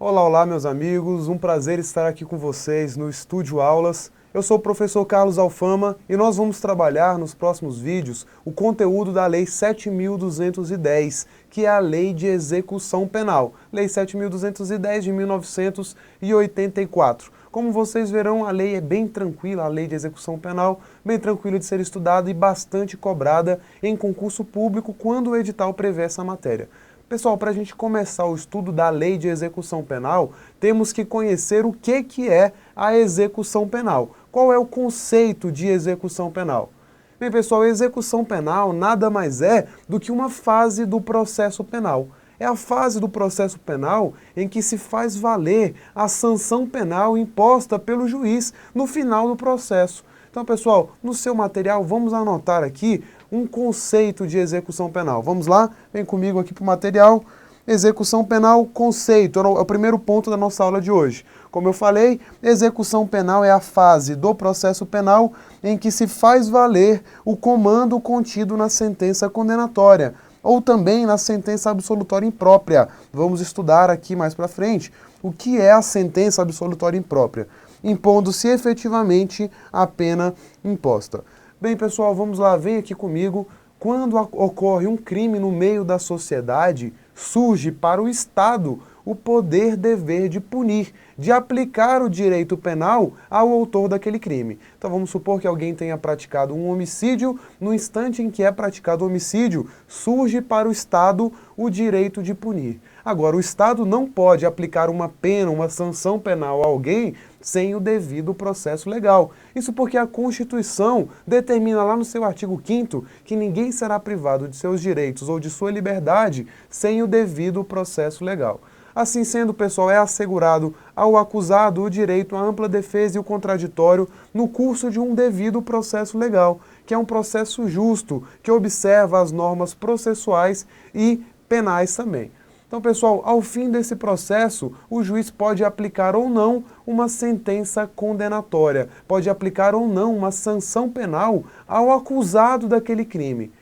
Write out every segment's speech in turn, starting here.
Olá, olá meus amigos, um prazer estar aqui com vocês no Estúdio Aulas. Eu sou o professor Carlos Alfama e nós vamos trabalhar nos próximos vídeos o conteúdo da Lei 7.210, que é a Lei de Execução Penal, Lei 7.210 de 1984. Como vocês verão, a lei é bem tranquila, a Lei de Execução Penal, bem tranquila de ser estudada e bastante cobrada em concurso público quando o edital prevê essa matéria. Pessoal, para a gente começar o estudo da Lei de Execução Penal, temos que conhecer o que é a execução penal. Qual é o conceito de execução penal? Bem, pessoal, a execução penal nada mais é do que uma fase do processo penal. É a fase do processo penal em que se faz valer a sanção penal imposta pelo juiz no final do processo. Então, pessoal, no seu material, vamos anotar aqui um conceito de execução penal. Vamos lá? Vem comigo aqui para o material. Execução penal, conceito, é o primeiro ponto da nossa aula de hoje. Como eu falei, execução penal é a fase do processo penal em que se faz valer o comando contido na sentença condenatória, ou também na sentença absolutória imprópria. Vamos estudar aqui mais para frente o que é a sentença absolutória imprópria, impondo-se efetivamente a pena imposta. Bem, pessoal, vamos lá, vem aqui comigo. Quando ocorre um crime no meio da sociedade, surge para o Estado o poder-dever de punir, de aplicar o direito penal ao autor daquele crime. Então vamos supor que alguém tenha praticado um homicídio, no instante em que é praticado o homicídio, surge para o Estado o direito de punir. Agora, o Estado não pode aplicar uma pena, uma sanção penal a alguém sem o devido processo legal. Isso porque a Constituição determina lá no seu artigo 5º que ninguém será privado de seus direitos ou de sua liberdade sem o devido processo legal. Assim sendo, pessoal, é assegurado ao acusado o direito à ampla defesa e o contraditório no curso de um devido processo legal, que é um processo justo, que observa as normas processuais e penais também. Então, pessoal, ao fim desse processo, o juiz pode aplicar ou não uma sentença condenatória, pode aplicar ou não uma sanção penal ao acusado daquele crime.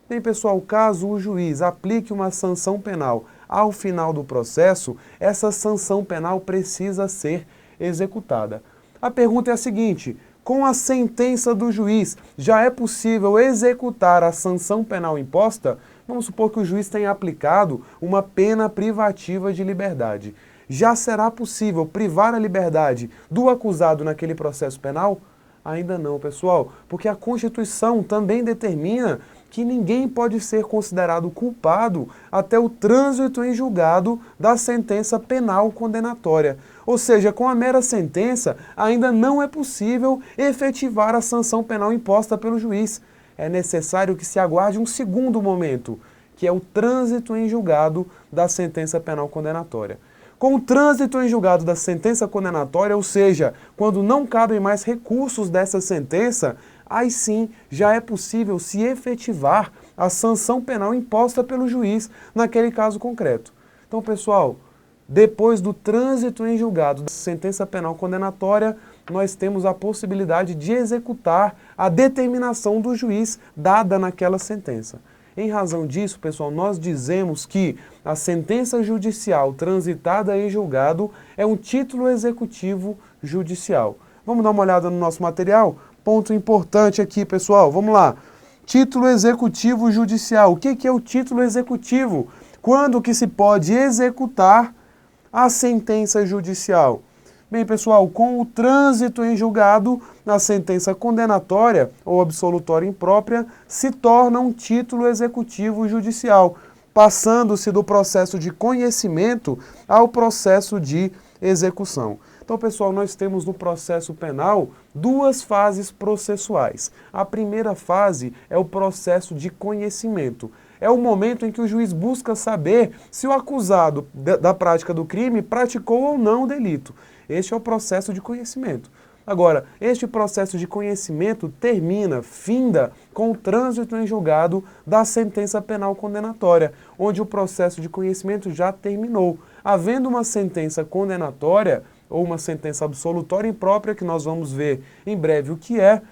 Bem, pessoal, caso o juiz aplique uma sanção penal ao final do processo, essa sanção penal precisa ser executada. A pergunta é a seguinte: com a sentença do juiz, já é possível executar a sanção penal imposta? Vamos supor que o juiz tenha aplicado uma pena privativa de liberdade. Já será possível privar a liberdade do acusado naquele processo penal? Ainda não, pessoal, porque a Constituição também determina que ninguém pode ser considerado culpado até o trânsito em julgado da sentença penal condenatória. Ou seja, com a mera sentença, ainda não é possível efetivar a sanção penal imposta pelo juiz. É necessário que se aguarde um segundo momento, que é o trânsito em julgado da sentença penal condenatória. Com o trânsito em julgado da sentença condenatória, ou seja, quando não cabem mais recursos dessa sentença, aí sim já é possível se efetivar a sanção penal imposta pelo juiz naquele caso concreto. Então, pessoal, depois do trânsito em julgado da sentença penal condenatória, nós temos a possibilidade de executar a determinação do juiz dada naquela sentença. Em razão disso, pessoal, nós dizemos que a sentença judicial transitada em julgado é um título executivo judicial. Vamos dar uma olhada no nosso material? Ponto importante aqui, pessoal. Vamos lá. Título executivo judicial. O que é o título executivo? Quando que se pode executar a sentença judicial? Bem, pessoal, com o trânsito em julgado, a sentença condenatória ou absolutória imprópria se torna um título executivo judicial, passando-se do processo de conhecimento ao processo de execução. Então, pessoal, nós temos no processo penal duas fases processuais. A primeira fase é o processo de conhecimento. É o momento em que o juiz busca saber se o acusado da prática do crime praticou ou não o delito. Este é o processo de conhecimento. Agora, este processo de conhecimento finda com o trânsito em julgado da sentença penal condenatória, onde o processo de conhecimento já terminou. Havendo uma sentença condenatória, ou uma sentença absolutória imprópria, que nós vamos ver em breve o que é,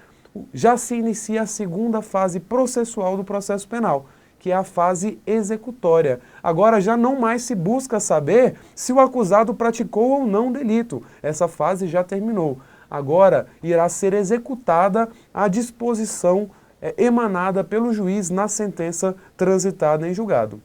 já se inicia a segunda fase processual do processo penal, que é a fase executória. Agora já não mais se busca saber se o acusado praticou ou não o delito. Essa fase já terminou. Agora irá ser executada a disposição emanada pelo juiz na sentença transitada em julgado.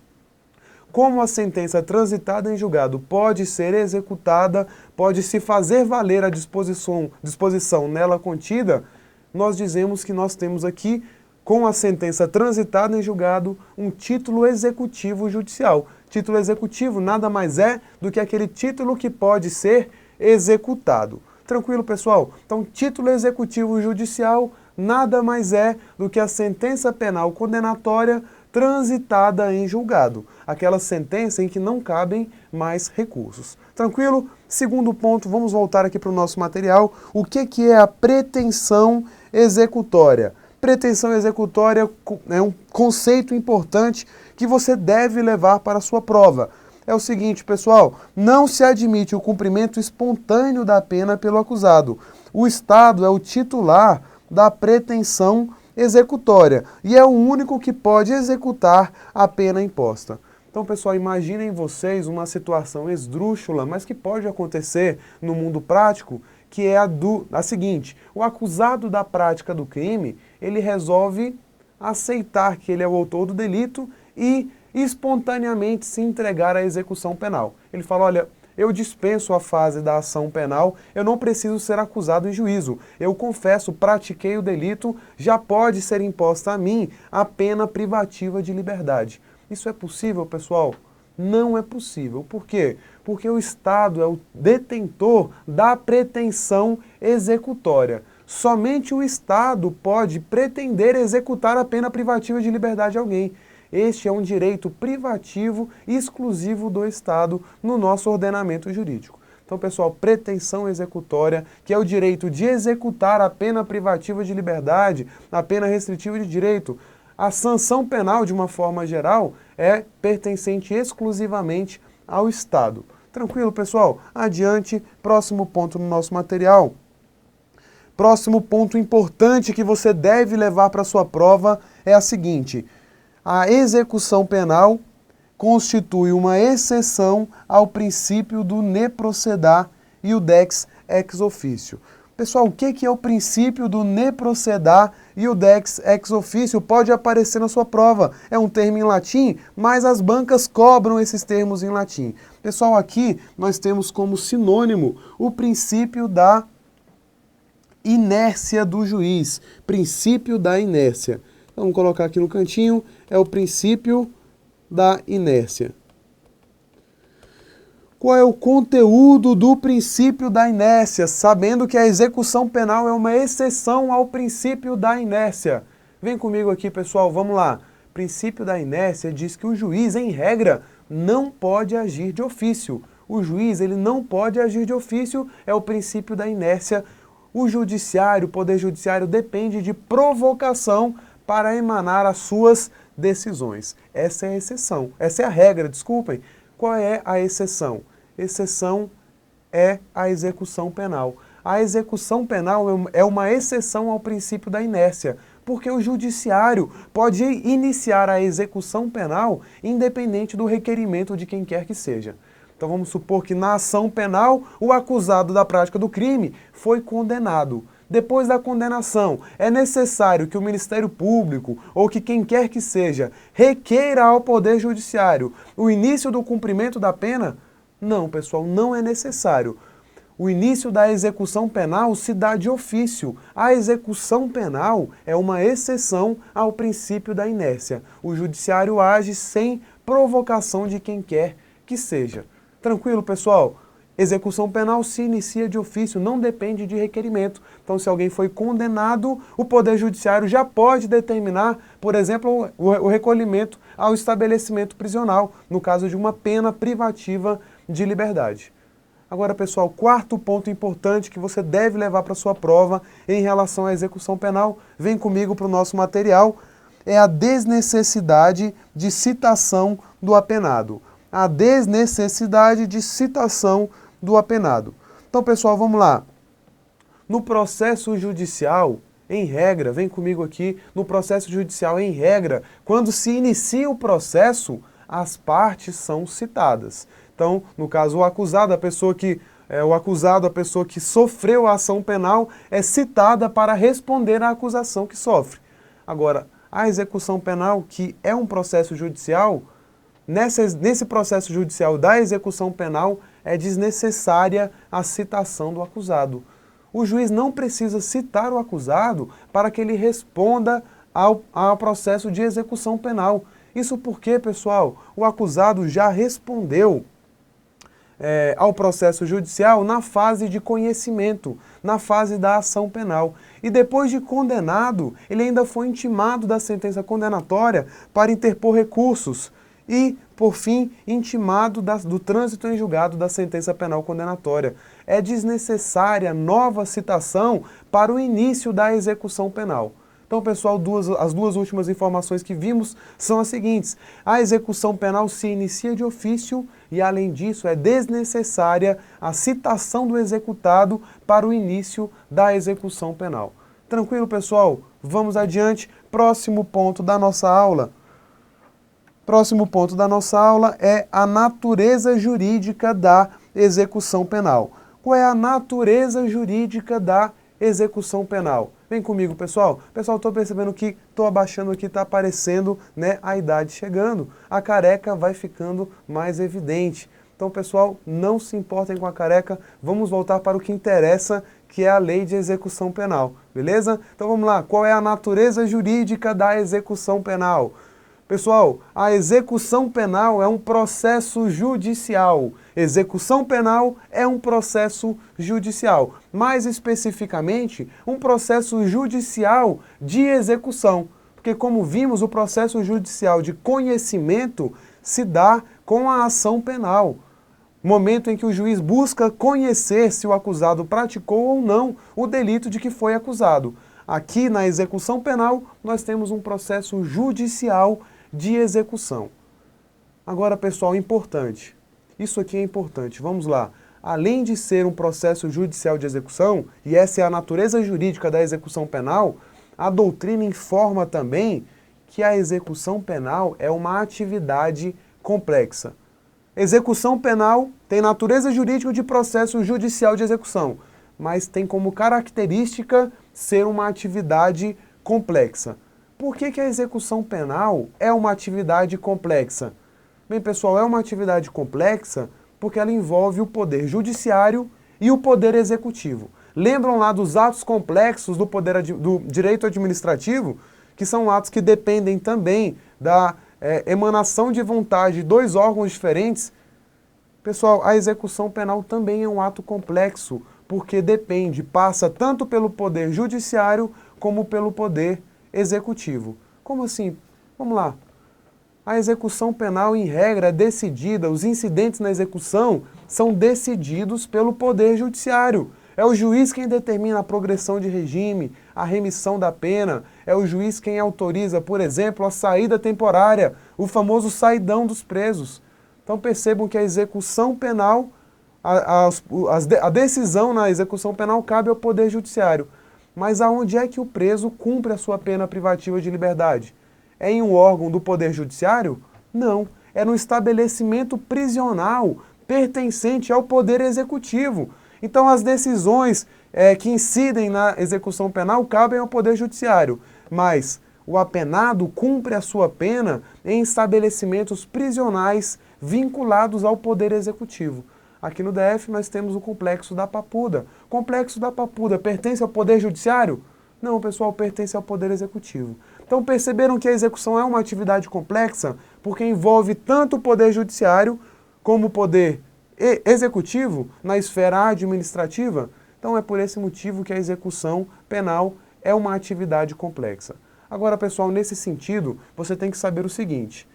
Como a sentença transitada em julgado pode ser executada, pode se fazer valer a disposição nela contida, nós dizemos que nós temos aqui, com a sentença transitada em julgado, um título executivo judicial. Título executivo nada mais é do que aquele título que pode ser executado. Tranquilo, pessoal? Então, título executivo judicial nada mais é do que a sentença penal condenatória transitada em julgado. Aquela sentença em que não cabem mais recursos. Tranquilo? Segundo ponto, vamos voltar aqui para o nosso material. O que é a pretensão executória? Pretensão executória é um conceito importante que você deve levar para a sua prova. É o seguinte, pessoal, não se admite o cumprimento espontâneo da pena pelo acusado. O Estado é o titular da pretensão executória e é o único que pode executar a pena imposta. Então, pessoal, imaginem vocês uma situação esdrúxula, mas que pode acontecer no mundo prático, que é a seguinte: o acusado da prática do crime, ele resolve aceitar que ele é o autor do delito e espontaneamente se entregar à execução penal. Ele fala, olha, eu dispenso a fase da ação penal, eu não preciso ser acusado em juízo. Eu confesso, pratiquei o delito, já pode ser imposta a mim a pena privativa de liberdade. Isso é possível, pessoal? Não é possível. Por quê? Porque o Estado é o detentor da pretensão executória. Somente o Estado pode pretender executar a pena privativa de liberdade de alguém. Este é um direito privativo exclusivo do Estado no nosso ordenamento jurídico. Então, pessoal, pretensão executória, que é o direito de executar a pena privativa de liberdade, a pena restritiva de direito. A sanção penal, de uma forma geral, é pertencente exclusivamente ao Estado. Tranquilo, pessoal? Adiante, próximo ponto no nosso material. Próximo ponto importante que você deve levar para a sua prova é a seguinte: a execução penal constitui uma exceção ao princípio do ne procedar e o dex ex officio. Pessoal, o que é o princípio do ne procedar e o dex ex officio? Pode aparecer na sua prova. É um termo em latim, mas as bancas cobram esses termos em latim. Pessoal, aqui nós temos como sinônimo o princípio da inércia do juiz. Princípio da inércia. Então, vamos colocar aqui no cantinho, é o princípio da inércia. Qual é o conteúdo do princípio da inércia? Sabendo que a execução penal é uma exceção ao princípio da inércia. Vem comigo aqui, pessoal, vamos lá. Princípio da inércia diz que o juiz, em regra, não pode agir de ofício. O juiz, ele não pode agir de ofício, é o princípio da inércia. O judiciário, o poder judiciário, depende de provocação para emanar as suas decisões. Essa é a exceção. Essa é a regra, desculpem. Qual é a exceção? Exceção é a execução penal. A execução penal é uma exceção ao princípio da inércia, porque o judiciário pode iniciar a execução penal independente do requerimento de quem quer que seja. Então vamos supor que na ação penal o acusado da prática do crime foi condenado. Depois da condenação, é necessário que o Ministério Público ou que quem quer que seja requeira ao Poder Judiciário o início do cumprimento da pena? Não, pessoal, não é necessário. O início da execução penal se dá de ofício. A execução penal é uma exceção ao princípio da inércia. O Judiciário age sem provocação de quem quer que seja. Tranquilo, pessoal? Execução penal se inicia de ofício, não depende de requerimento. Então, se alguém foi condenado, o Poder Judiciário já pode determinar, por exemplo, o recolhimento ao estabelecimento prisional, no caso de uma pena privativa de liberdade. Agora, pessoal, quarto ponto importante que você deve levar para a sua prova em relação à execução penal, vem comigo para o nosso material, é a desnecessidade de citação do apenado. A desnecessidade de citação do apenado. Então, pessoal, vamos lá. No processo judicial, em regra, vem comigo aqui, no processo judicial, em regra, quando se inicia o processo, as partes são citadas. Então, no caso, o acusado, a pessoa que sofreu a ação penal, é citada para responder à acusação que sofre. Agora, a execução penal, que é um processo judicial, nesse processo judicial da execução penal, é desnecessária a citação do acusado. O juiz não precisa citar o acusado para que ele responda ao processo de execução penal. Isso porque, pessoal, o acusado já respondeu ao processo judicial na fase de conhecimento, na fase da ação penal. E depois de condenado, ele ainda foi intimado da sentença condenatória para interpor recursos e, por fim, intimado do trânsito em julgado da sentença penal condenatória. É desnecessária nova citação para o início da execução penal. Então, pessoal, as duas últimas informações que vimos são as seguintes. A execução penal se inicia de ofício e, além disso, é desnecessária a citação do executado para o início da execução penal. Tranquilo, pessoal? Vamos adiante. Próximo ponto da nossa aula. Próximo ponto da nossa aula é a natureza jurídica da execução penal. Qual é a natureza jurídica da execução penal? Vem comigo, pessoal. Pessoal, estou percebendo que estou abaixando aqui, está aparecendo, né, a idade chegando. A careca vai ficando mais evidente. Então, pessoal, não se importem com a careca. Vamos voltar para o que interessa, que é a lei de execução penal. Beleza? Então, vamos lá. Qual é a natureza jurídica da execução penal? Pessoal, a execução penal é um processo judicial. Execução penal é um processo judicial. Mais especificamente, um processo judicial de execução. Porque, como vimos, o processo judicial de conhecimento se dá com a ação penal. Momento em que o juiz busca conhecer se o acusado praticou ou não o delito de que foi acusado. Aqui, na execução penal, nós temos um processo judicial de execução. Agora, pessoal, importante. Isso aqui é importante. Vamos lá. Além de ser um processo judicial de execução, e essa é a natureza jurídica da execução penal, a doutrina informa também que a execução penal é uma atividade complexa. Execução penal tem natureza jurídica de processo judicial de execução, mas tem como característica ser uma atividade complexa. Por que a execução penal é uma atividade complexa? Bem, pessoal, é uma atividade complexa porque ela envolve o poder judiciário e o poder executivo. Lembram lá dos atos complexos do direito administrativo, que são atos que dependem também da emanação de vontade de dois órgãos diferentes? Pessoal, a execução penal também é um ato complexo, porque passa tanto pelo poder judiciário como pelo poder executivo. Como assim? Vamos lá. A execução penal, em regra, é decidida, os incidentes na execução são decididos pelo Poder Judiciário. É o juiz quem determina a progressão de regime, a remissão da pena, é o juiz quem autoriza, por exemplo, a saída temporária, o famoso saidão dos presos. Então percebam que a execução penal, a decisão na execução penal cabe ao Poder Judiciário. Mas aonde é que o preso cumpre a sua pena privativa de liberdade? É em um órgão do Poder Judiciário? Não. É no estabelecimento prisional pertencente ao Poder Executivo. Então as decisões que incidem na execução penal cabem ao Poder Judiciário. Mas o apenado cumpre a sua pena em estabelecimentos prisionais vinculados ao Poder Executivo. Aqui no DF nós temos o Complexo da Papuda. O Complexo da Papuda pertence ao Poder Judiciário? Não, pessoal, pertence ao Poder Executivo. Então perceberam que a execução é uma atividade complexa porque envolve tanto o Poder Judiciário como o Poder Executivo na esfera administrativa? Então é por esse motivo que a execução penal é uma atividade complexa. Agora, pessoal, nesse sentido, você tem que saber o seguinte: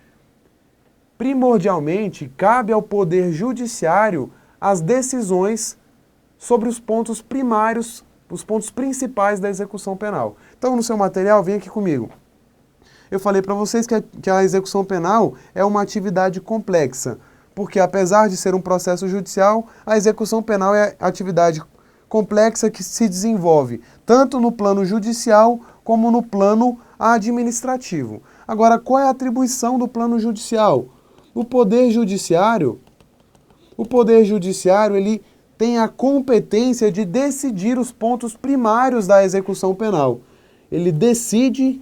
primordialmente, cabe ao Poder Judiciário as decisões sobre os pontos primários, os pontos principais da execução penal. Então, no seu material, vem aqui comigo. Eu falei para vocês que a execução penal é uma atividade complexa, porque apesar de ser um processo judicial, a execução penal é atividade complexa que se desenvolve tanto no plano judicial como no plano administrativo. Agora, qual é a atribuição do plano judicial? O Poder Judiciário, ele tem a competência de decidir os pontos primários da execução penal. Ele decide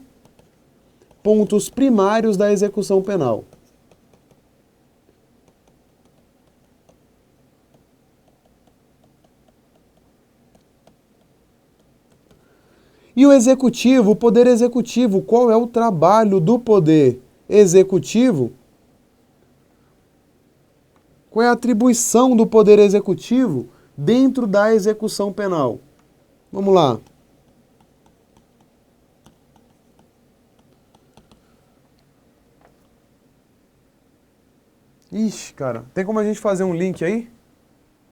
pontos primários da execução penal. E o executivo, o poder executivo, qual é o trabalho do poder executivo? Qual é a atribuição do poder executivo dentro da execução penal? Vamos lá. Ixi, cara, tem como a gente fazer um link aí?